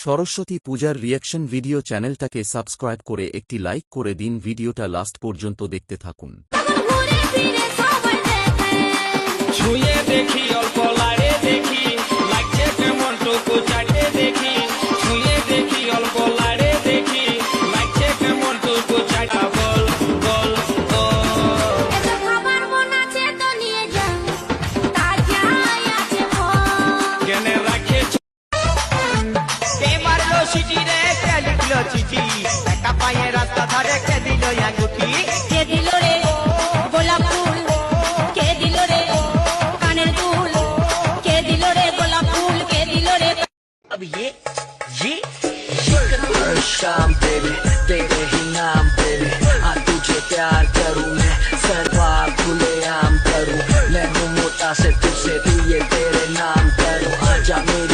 সরস্বতী পূজার reaction video চ্যানেলটাকে subscribe করে একটি লাইক করে দিন। ভিডিওটা লাস্ট পর্যন্ত দেখতে থাকুন। ছুঁয়ে দেখি অল্প লাড়ে দেখি লাগছে কেমন টুকু চাটে দেখি ছুঁয়ে দেখি অল্প লাড়ে দেখি লাগছে কেমন টুকু চাটা বল বল কেনে রাখে কে মারলো সিটি রে কে লিখলো চিঠি একা পায়ে রাস্তা ধারে কে দিল আঙ্গুঠি কে দিল রে গোলাপ ফুল, কে দিল রে কানের দুল, কে দিল রে গোলাপ ফুল, কে দিল রে। अब ये शाम तेरे तेरे ही नाम तेरे तुझे प्यार करूं मैं सरवार खुले आम करूं मैं हूँ मोटा से तुझसे तू ये तेरे नाम करूं आजा मेरे